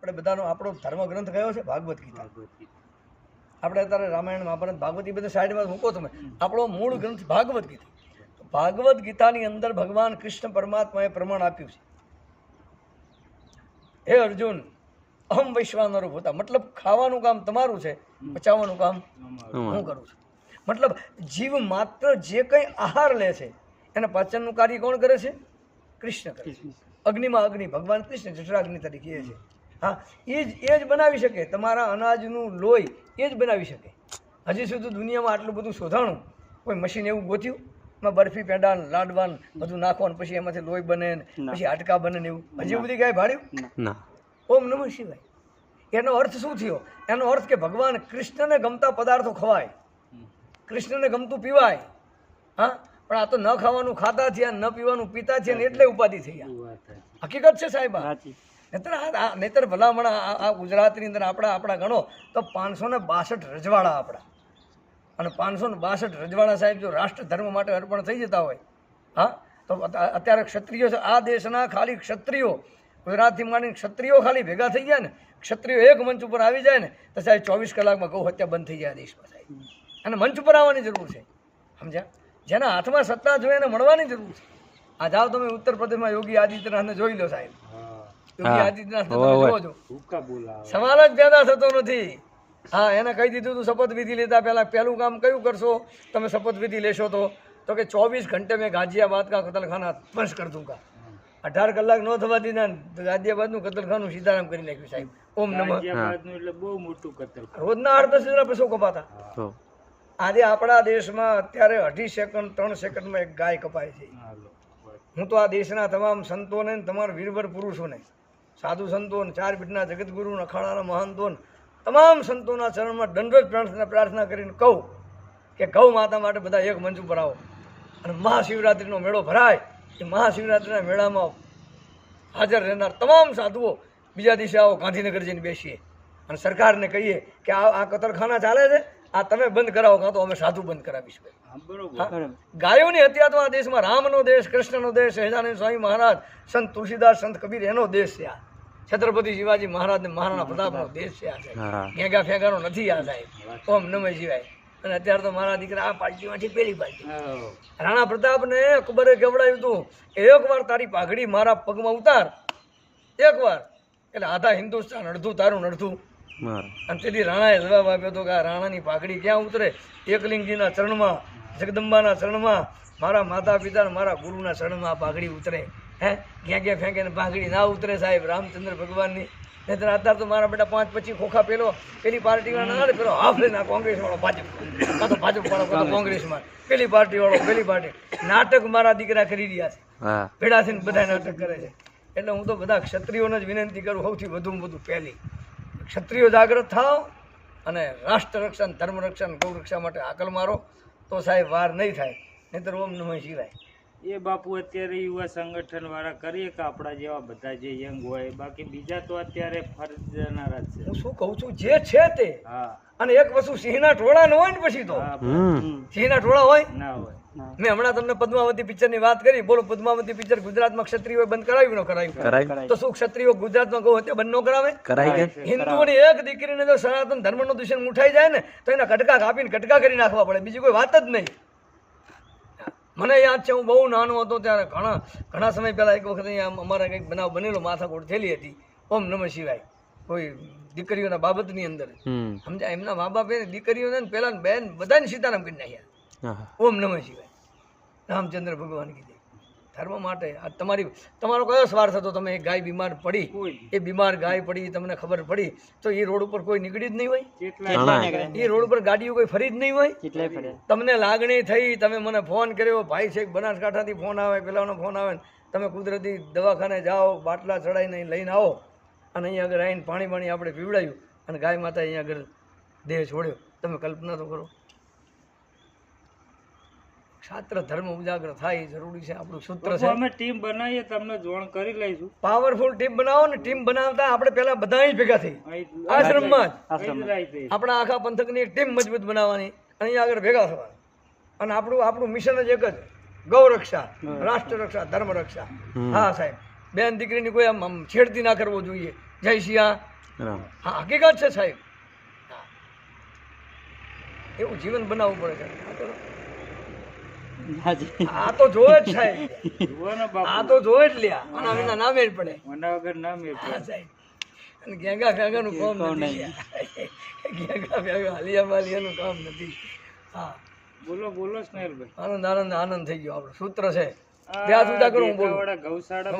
આપણે બધાનો આપણો ધર્મ ગ્રંથ કયો છે? ભાગવત ગીતા. આપણે અત્યારે રામાયણ મહાભારત ભાગવત એ બધા સાઈડમાં મૂકો તમે. આપણો મૂળ ગ્રંથ ભાગવત ગીતા. ભાગવત ગીતાની અંદર ભગવાન કૃષ્ણ પરમાત્માએ પ્રમાણ આપ્યું છે, હે અર્જુન અહમ વૈશ્વાનરો ભૂતા, મતલબ ખાવાનું કામ તમારું છે, પચાવવાનું કામ હું કરું છું. મતલબ જીવ માત્ર જે કંઈ આહાર લે છે એના પાચનનું કાર્ય કોણ કરે છે? કૃષ્ણ કરે છે. અગ્નિમાં અગ્નિ ભગવાન કૃષ્ણ જઠરાગ્નિ તરીકે એ છે. હા, એ જ બનાવી શકે. તમારા અનાજનું લોહી એ જ બનાવી શકે. હજી સુધી દુનિયામાં આટલું બધું શોધાણું, કોઈ મશીન એવું ગોત્યું એમાં બરફી પેંડા લાડવાન બધું નાખવાનું, પછી એમાંથી લોહી બને ને પછી હાડકા બને ને એવું હજી બધી કાંઈ ભાડ્યું? ઓમ નમઃ શિવાય. એનો અર્થ શું થયો? એનો અર્થ કે ભગવાન કૃષ્ણને ગમતા પદાર્થો ખવાય, કૃષ્ણને ગમતું પીવાય. હા, પણ આ તો ન ખાવાનું ખાતા થયા, ન પીવાનું પીતા થયા ને એટલે ઉપાધિ થઈ ગયા. હકીકત છે સાહેબ. નહીતર ભલામણ આ ગુજરાતની અંદર આપણા ગણો તો 562 રજવાડા આપણા, અને 562 રજવાડા સાહેબ જો રાષ્ટ્ર ધર્મ માટે અર્પણ થઈ જતા હોય, હા, તો અત્યારે ક્ષત્રિયો છે આ દેશના, ખાલી ક્ષત્રિયો ગુજરાતથી માંડીને ક્ષત્રિયો ખાલી ભેગા થઈ જાય ને, ક્ષત્રિયો એક મંચ ઉપર આવી જાય ને તો સાહેબ 24 કલાકમાં ગૌ હત્યા બંધ થઈ જાય દેશમાં સાહેબ. અને મંચ ઉપર આવવાની જરૂર છે, સમજ્યા? જેના હાથમાં સત્તા જોઈએ એને મળવાની જરૂર છે. આ જાઓ તમે ઉત્તર પ્રદેશમાં યોગી આદિત્યનાથને જોઈ લો સાહેબ. યોગી આદિત્યનાથ જોજો, સવાલ જ પેદા થતો નથી. હા, એને કહી દીધું તું શપથવિધિ લેતા પહેલું કામ કયું કરશો તમે શપથવિધિ લેશો? તો કે 24 ઘંटे મેં ગાઝિયાબાદ કા કતલખાના ધ્વંસ કર દૂંગા. 18 કલાક ન થવા દીધા ગાઝિયાબાદનું કતલખાનું સીતારામ કરી નાખ્યું સાહેબ. ઓમ નમઃ. એટલે બહુ મોટું કતલ, રોજના 8-10 પૈસો કપાતા. આજે આપણા દેશમાં અત્યારે 2.5 સેકન્ડ 3 સેકન્ડમાં એક ગાય કપાય છે. હું તો આ દેશના તમામ સંતોને, તમારા વીરવર પુરુષોને, સાધુ સંતોને, 4 પીઠના જગતગુરુ, અખાડાના મહંતોને, તમામ સંતોના ચરણમાં દંડવત પ્રાર્થના કરીને કહું કે ગૌ માતા માટે બધા એક મંચ ઉપર આવો અને મહાશિવરાત્રિનો મેળો ભરાય. એ મહાશિવરાત્રિના મેળામાં હાજર રહેનાર તમામ સાધુઓ બીજા દિવસે આવો, ગાંધીનગર જઈને બેસીએ અને સરકારને કહીએ કે આ કતલખાના ચાલે છે, આ તમે બંધ કરાવો, કાં તો અમે સાધુ બંધ કરાવીશું. ગાયોની હત્યા તો આ દેશમાં રામનો દેશ, કૃષ્ણનો દેશ, સહજાનંદ સ્વામી મહારાજ, સંત તુલસીદાસ, સંત કબીર એનો દેશ છે. આ છત્રપતિ શિવાજી મહારાજ ને મહારાણા પ્રતાપનો દેશ છે. આ સાહેબ ગેંગા ફેંગાનો નથી આ સાહેબ. ઓમ નમઃ શિવાય. અને અત્યારે તો મારા દીકરા આ પાર્ટીમાંથી પેલી પાર્ટી. રાણા પ્રતાપને અકબરે કહેવડાવ્યું હતું એકવાર તારી પાઘડી મારા પગમાં ઉતાર, એકવાર, એટલે આધા હિન્દુસ્તાન અડધું તારું અડધું. અને તેથી રાણાએ જવાબ આપ્યો હતો કે આ રાણાની પાઘડી ક્યાં ઉતરે? એકલિંગજીના ચરણમાં, જગદંબાના ચરણમાં, મારા માતા પિતા મારા ગુરુના ચરણમાં આ પાઘડી ઉતરે. હે, ક્યાં ફેંકે ને પાઘડી ના ઉતરે સાહેબ રામચંદ્ર ભગવાનની. નહીં અત્યારે તો મારા બેટા 5-25 ખોખા પેલી પાર્ટીવાળા ના પેલો હાફ લઈને કોંગ્રેસ વાળો ભાજપ, કાં તો ભાજપ વાળો કાં તો કોંગ્રેસમાં, પેલી પાર્ટી વાળો પેલી પાર્ટી. નાટક મારા દીકરા કરી રહ્યા છે, ભેડા થઈને બધા નાટક કરે છે. એટલે હું તો બધા ક્ષત્રિયોને જ વિનંતી કરું, સૌથી વધુમાં વધુ પહેલી ક્ષત્રિયો જાગૃત થાવ અને રાષ્ટ્ર રક્ષણ, ધર્મ રક્ષણ, ગૌ રક્ષા માટે હાકલ મારો તો સાહેબ વાર નહીં થાય. નહીંતર ઓમ નમઃ શિવાય. એ બાપુ અત્યારે યુવા સંગઠન વાળા કરીએ કે આપણા જેવા બધા જે યંગ હોય, બાકી બીજા તો અત્યારે ફરજનારા જ છે. હું શું કહું છું, જે છે તે. અને એક વસ્તુ સિંહના ટોળા ન હોય ને પછી તો સિંહના ટોળા હોય ના હોય. મેં હમણાં તમને પદ્માવતી પિક્ચર ની વાત કરી. બોલો, પદ્માવતી પિક્ચર ગુજરાતમાં ક્ષત્રિયો બંધ કરાવ્યું ન કરાવ્યું? તો શું ક્ષત્રિયો ગુજરાતમાં ગૌ હત્યા બંધ ન કરાવે? હિન્દુઓની એક દીકરીને જો સનાતન ધર્મનો દુશ્મન ઉઠાઈ જાય ને તો એના કટકા કાપીને કટકા કરી નાખવા પડે, બીજી કોઈ વાત જ નહીં. મને યાદ છે, હું બહુ નાનો હતો ત્યારે ઘણા સમય પહેલાં એક વખત અહીંયા અમારા કંઈક બનાવ બનેલો, માથાકૂટ થયેલી હતી. ઓમ નમઃ શિવાય. કોઈ દીકરીઓના બાબતની અંદર સમજા, એમના મા બાપે દીકરીઓને પહેલા બેન બધાને સીતારામ કરી નાખ્યા. ઓમ નમઃ શિવાય. રામચંદ્ર ભગવાન કીધે ધર્મ માટે. આ તમારો કયો સ્વાર્થ હતો? તમે એક ગાય બીમાર પડી, એ બીમાર ગાય પડી, તમને ખબર પડી તો એ રોડ ઉપર કોઈ નીકળી જ નહીં હોય? એ રોડ ઉપર ગાડીઓ કોઈ ફરી જ નહીં હોય? તમને લાગણી થઈ, તમે મને ફોન કર્યો, ભાઈ છે બનાસકાંઠાથી ફોન આવે, પેલાનો ફોન આવે, તમે કુદરતી દવાખાને જાઓ, બાટલા ચડાવીને લઈને આવો અને અહીંયા આગળ આવીને પાણી આપણે પીવડાવ્યું અને ગાય માતા અહીંયા આગળ દેહ છોડ્યો. તમે કલ્પના તો કરો. છાત્ર ધર્મ ઉજાગર થાય એ જરૂરી છે. આપણું સૂત્ર છે, અમે ટીમ બનાવીએ, તમને જોણ કરી લઈશું. પાવરફુલ ટીમ બનાવો ને. ટીમ બનાવતા આપણે પહેલા બધા ભેગા થઈ આશ્રમમાં જ આપણા આખા પંથકની એક ટીમ મજબૂત બનાવવાની, અહીંયા આગળ ભેગા થવાની. અને આપણું મિશન જ એક જ, ગૌ રક્ષા, રાષ્ટ્ર રક્ષા, ધર્મ રક્ષા. હા સાહેબ, બેન દીકરીની કોઈ આમ છેડતી ના કરવો જોઈએ. જય સિયા, રામ હા હકીકત છે સાહેબ. હા. એવું જીવન બનાવવું પડે છે. આ તો જોવે જ સાહેબ, જુઓ ને આ બાપુ તો જોવે જ લ્યા, આના વિના ના મેળ પડે. મના વગર ના મેળ હા પડે. સાહેબ, અને ગેંગા ફેંગાનું કામ નથી લ્યા. ગેંગા ફેંગા હાલિયા માલિયાનું કામ નથી. હા બોલો બોલો સ્નેહલભાઈ. આનંદ આનંદ આનંદ થઈ ગયો. આપણું સૂત્ર છે આ બે હાથ ઊંચા કરો, હું બોલું. દેખાવાળા ગૌશાળા